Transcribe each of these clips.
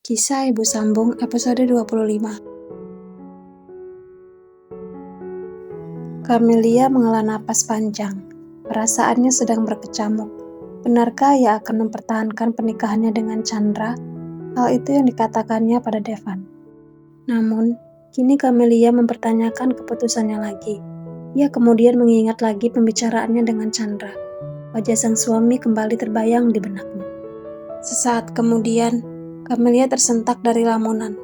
Kisah Ibu Sambung episode 25. Camelia menghela napas panjang. Perasaannya sedang berkecamuk. Benarkah ia akan mempertahankan pernikahannya dengan Chandra? Hal itu yang dikatakannya pada Devan. Namun, kini Camelia mempertanyakan keputusannya lagi. Ia kemudian mengingat lagi pembicaraannya dengan Chandra. Wajah sang suami kembali terbayang di benaknya. Sesaat kemudian, Camelia tersentak dari lamunan.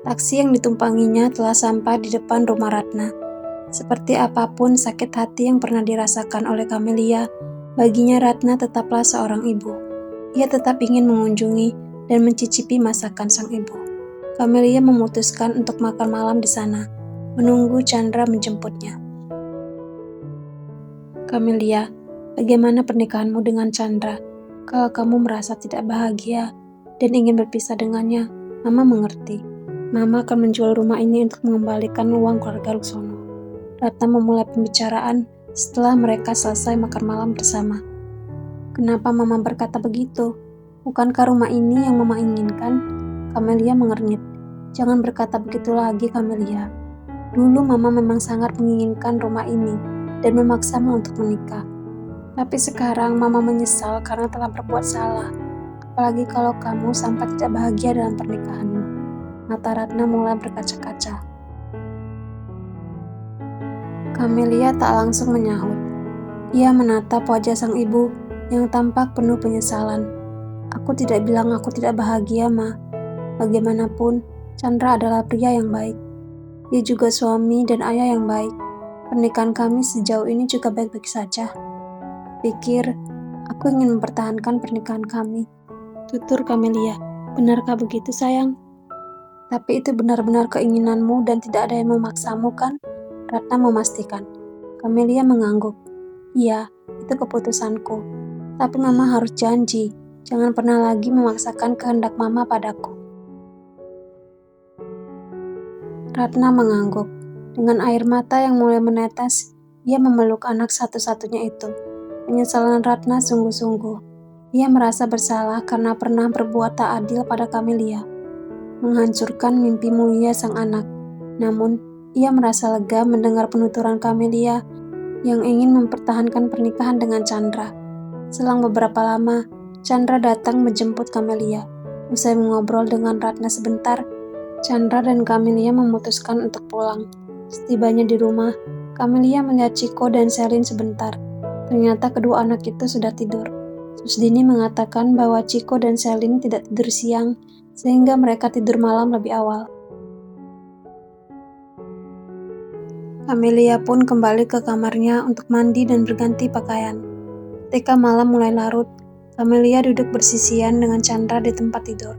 Taksi yang ditumpanginya telah sampai di depan rumah Ratna. Seperti apapun sakit hati yang pernah dirasakan oleh Camelia, baginya Ratna tetaplah seorang ibu. Ia tetap ingin mengunjungi dan mencicipi masakan sang ibu. Camelia memutuskan untuk makan malam di sana, menunggu Chandra menjemputnya. Camelia, bagaimana pernikahanmu dengan Chandra? Kalau kamu merasa tidak bahagia dan ingin berpisah dengannya, Mama mengerti. Mama akan menjual rumah ini untuk mengembalikan uang keluarga Luksono. Ratna memulai pembicaraan setelah mereka selesai makan malam bersama. Kenapa Mama berkata begitu? Bukankah rumah ini yang Mama inginkan? Camelia mengernyit. Jangan berkata begitu lagi, Camelia. Dulu Mama memang sangat menginginkan rumah ini dan memaksamu untuk menikah. Tapi sekarang Mama menyesal karena telah berbuat salah. Apalagi kalau kamu sampai tidak bahagia dalam pernikahanmu. Mata Ratna mulai berkaca-kaca. Camelia tak langsung menyahut. Ia menatap wajah sang ibu yang tampak penuh penyesalan. Aku tidak bilang aku tidak bahagia, Ma. Bagaimanapun, Chandra adalah pria yang baik. Dia juga suami dan ayah yang baik. Pernikahan kami sejauh ini juga baik-baik saja. Pikir, aku ingin mempertahankan pernikahan kami. Tutur Camelia, benarkah begitu sayang? Tapi itu benar-benar keinginanmu dan tidak ada yang memaksamu kan? Ratna memastikan. Camelia mengangguk. Iya, itu keputusanku. Tapi Mama harus janji, jangan pernah lagi memaksakan kehendak Mama padaku. Ratna mengangguk. Dengan air mata yang mulai menetes, ia memeluk anak satu-satunya itu. Penyesalan Ratna sungguh-sungguh. Ia merasa bersalah karena pernah berbuat tak adil pada Camelia, menghancurkan mimpi mulia sang anak. Namun, ia merasa lega mendengar penuturan Camelia yang ingin mempertahankan pernikahan dengan Chandra. Selang beberapa lama, Chandra datang menjemput Camelia. Usai mengobrol dengan Ratna sebentar, Chandra dan Camelia memutuskan untuk pulang. Setibanya di rumah, Camelia melihat Chico dan Selin sebentar. Ternyata kedua anak itu sudah tidur. Susdini mengatakan bahwa Chico dan Selin tidak tidur siang, sehingga mereka tidur malam lebih awal. Camelia pun kembali ke kamarnya untuk mandi dan berganti pakaian. Ketika malam mulai larut, Camelia duduk bersisian dengan Chandra di tempat tidur.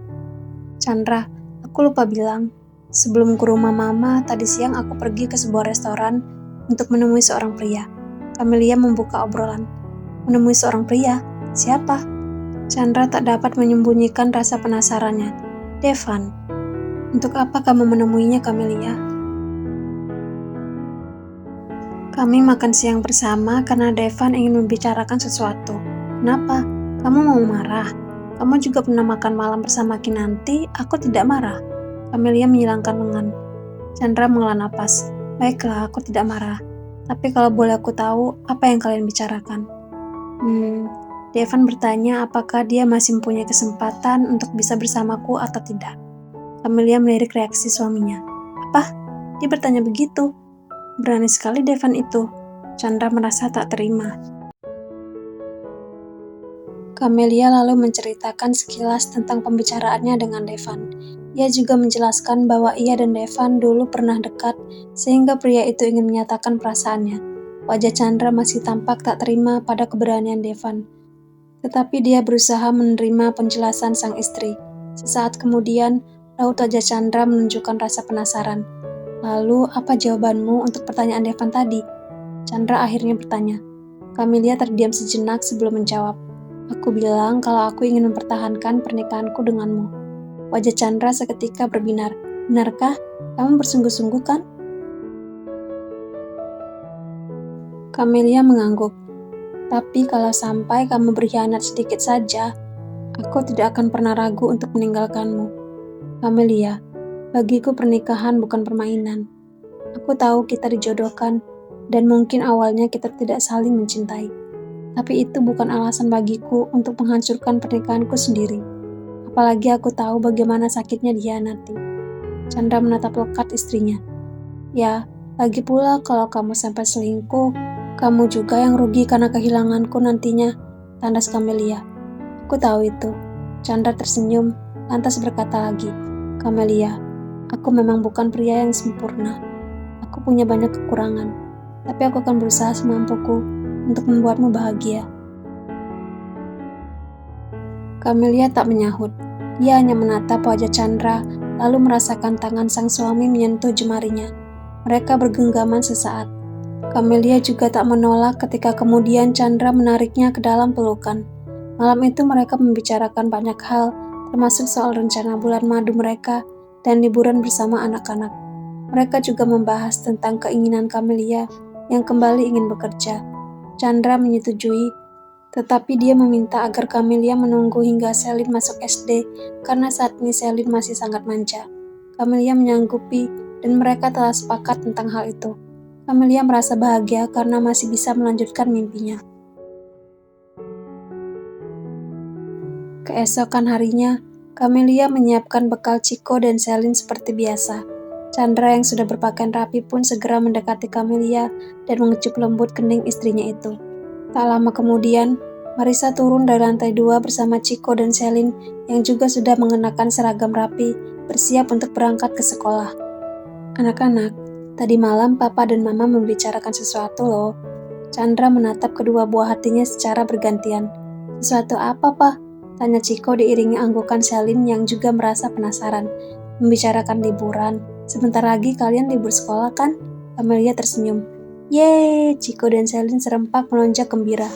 Chandra, aku lupa bilang, sebelum ke rumah Mama, tadi siang aku pergi ke sebuah restoran untuk menemui seorang pria. Camelia membuka obrolan. Menemui seorang pria? Siapa? Chandra tak dapat menyembunyikan rasa penasarannya. Devan. Untuk apa kamu menemuinya, Camelia? Kami makan siang bersama karena Devan ingin membicarakan sesuatu. Kenapa? Kamu mau marah? Kamu juga pernah makan malam bersama Kinanti, aku tidak marah. Camelia menyilangkan lengan. Chandra menghela napas. Baiklah, aku tidak marah. Tapi kalau boleh aku tahu, apa yang kalian bicarakan? Devan bertanya apakah dia masih mempunyai kesempatan untuk bisa bersamaku atau tidak. Camelia melirik reaksi suaminya. Apa? Dia bertanya begitu. Berani sekali Devan itu. Chandra merasa tak terima. Camelia lalu menceritakan sekilas tentang pembicaraannya dengan Devan. Ia juga menjelaskan bahwa ia dan Devan dulu pernah dekat, sehingga pria itu ingin menyatakan perasaannya. Wajah Chandra masih tampak tak terima pada keberanian Devan. Tetapi dia berusaha menerima penjelasan sang istri. Sesaat kemudian, raut wajah Chandra menunjukkan rasa penasaran. Lalu, apa jawabanmu untuk pertanyaan Devan tadi? Chandra akhirnya bertanya. Camelia terdiam sejenak sebelum menjawab. Aku bilang kalau aku ingin mempertahankan pernikahanku denganmu. Wajah Chandra seketika berbinar. Benarkah? Kamu bersungguh-sungguh kan? Camelia mengangguk. Tapi kalau sampai kamu berkhianat sedikit saja, aku tidak akan pernah ragu untuk meninggalkanmu. Camelia, bagiku pernikahan bukan permainan. Aku tahu kita dijodohkan, dan mungkin awalnya kita tidak saling mencintai. Tapi itu bukan alasan bagiku untuk menghancurkan pernikahanku sendiri. Apalagi aku tahu bagaimana sakitnya dikhianati. Chandra menatap lekat istrinya. Ya, lagi pula kalau kamu sampai selingkuh, kamu juga yang rugi karena kehilanganku nantinya, tandas Camelia. Aku tahu itu. Chandra tersenyum, lantas berkata lagi, Camelia, aku memang bukan pria yang sempurna. Aku punya banyak kekurangan, tapi aku akan berusaha semampuku untuk membuatmu bahagia. Camelia tak menyahut. Ia hanya menatap wajah Chandra, lalu merasakan tangan sang suami menyentuh jemarinya. Mereka bergenggaman sesaat. Camelia juga tak menolak ketika kemudian Chandra menariknya ke dalam pelukan. Malam itu mereka membicarakan banyak hal, termasuk soal rencana bulan madu mereka dan liburan bersama anak-anak. Mereka juga membahas tentang keinginan Camelia yang kembali ingin bekerja. Chandra menyetujui, tetapi dia meminta agar Camelia menunggu hingga Selin masuk SD karena saat ini Selin masih sangat manja. Camelia menyanggupi dan mereka telah sepakat tentang hal itu. Camelia merasa bahagia karena masih bisa melanjutkan mimpinya. Keesokan harinya, Camelia menyiapkan bekal Chico dan Selin seperti biasa. Chandra yang sudah berpakaian rapi pun segera mendekati Camelia dan mengecup lembut kening istrinya itu. Tak lama kemudian, Marisa turun dari lantai 2 bersama Chico dan Selin yang juga sudah mengenakan seragam rapi, bersiap untuk berangkat ke sekolah. Anak-anak, tadi malam Papa dan Mama membicarakan sesuatu loh. Chandra menatap kedua buah hatinya secara bergantian. Sesuatu apa, Pak? Tanya Chico diiringi anggukan Selin yang juga merasa penasaran. Membicarakan liburan. Sebentar lagi kalian libur sekolah kan? Camelia tersenyum. Yeay, Chico dan Selin serempak melonjak gembira.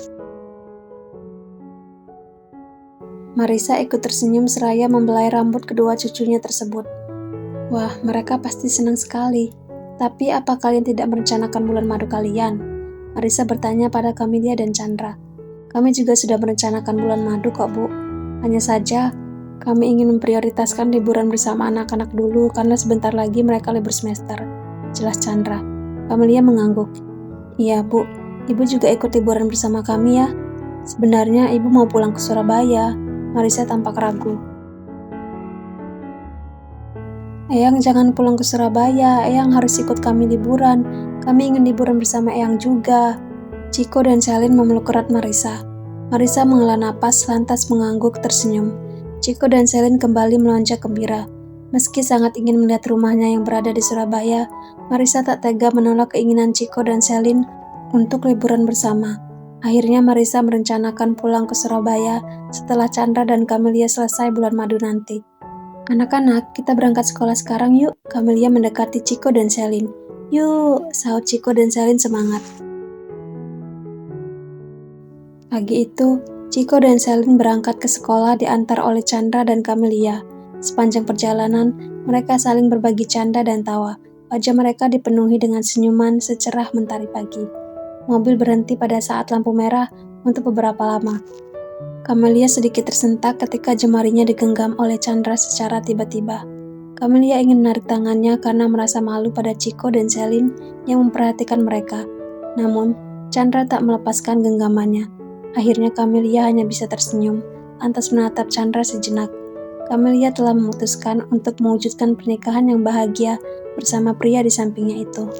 Marisa ikut tersenyum seraya membelai rambut kedua cucunya tersebut. Wah, mereka pasti senang sekali. Tapi apa kalian tidak merencanakan bulan madu kalian? Marisa bertanya pada Camelia dan Chandra. Kami juga sudah merencanakan bulan madu kok, Bu. Hanya saja, kami ingin memprioritaskan liburan bersama anak-anak dulu karena sebentar lagi mereka libur semester. Jelas Chandra. Camelia mengangguk. Iya, Bu. Ibu juga ikut liburan bersama kami ya. Sebenarnya Ibu mau pulang ke Surabaya. Marisa tampak ragu. Eyang jangan pulang ke Surabaya, Eyang harus ikut kami liburan. Kami ingin liburan bersama Eyang juga. Chico dan Selin memeluk erat Marisa. Marisa menghela napas lantas mengangguk tersenyum. Chico dan Selin kembali melonjak gembira. Meski sangat ingin melihat rumahnya yang berada di Surabaya, Marisa tak tega menolak keinginan Chico dan Selin untuk liburan bersama. Akhirnya Marisa merencanakan pulang ke Surabaya setelah Chandra dan Camelia selesai bulan madu nanti. Anak-anak, kita berangkat sekolah sekarang yuk. Camelia mendekati Chico dan Selin. Yuk, sahut Chico dan Selin semangat. Pagi itu, Chico dan Selin berangkat ke sekolah diantar oleh Chandra dan Camelia. Sepanjang perjalanan, mereka saling berbagi canda dan tawa. Wajah mereka dipenuhi dengan senyuman secerah mentari pagi. Mobil berhenti pada saat lampu merah untuk beberapa lama. Camelia sedikit tersentak ketika jemarinya digenggam oleh Chandra secara tiba-tiba. Camelia ingin menarik tangannya karena merasa malu pada Chico dan Selin yang memperhatikan mereka. Namun, Chandra tak melepaskan genggamannya. Akhirnya Camelia hanya bisa tersenyum, lantas menatap Chandra sejenak. Camelia telah memutuskan untuk mewujudkan pernikahan yang bahagia bersama pria di sampingnya itu.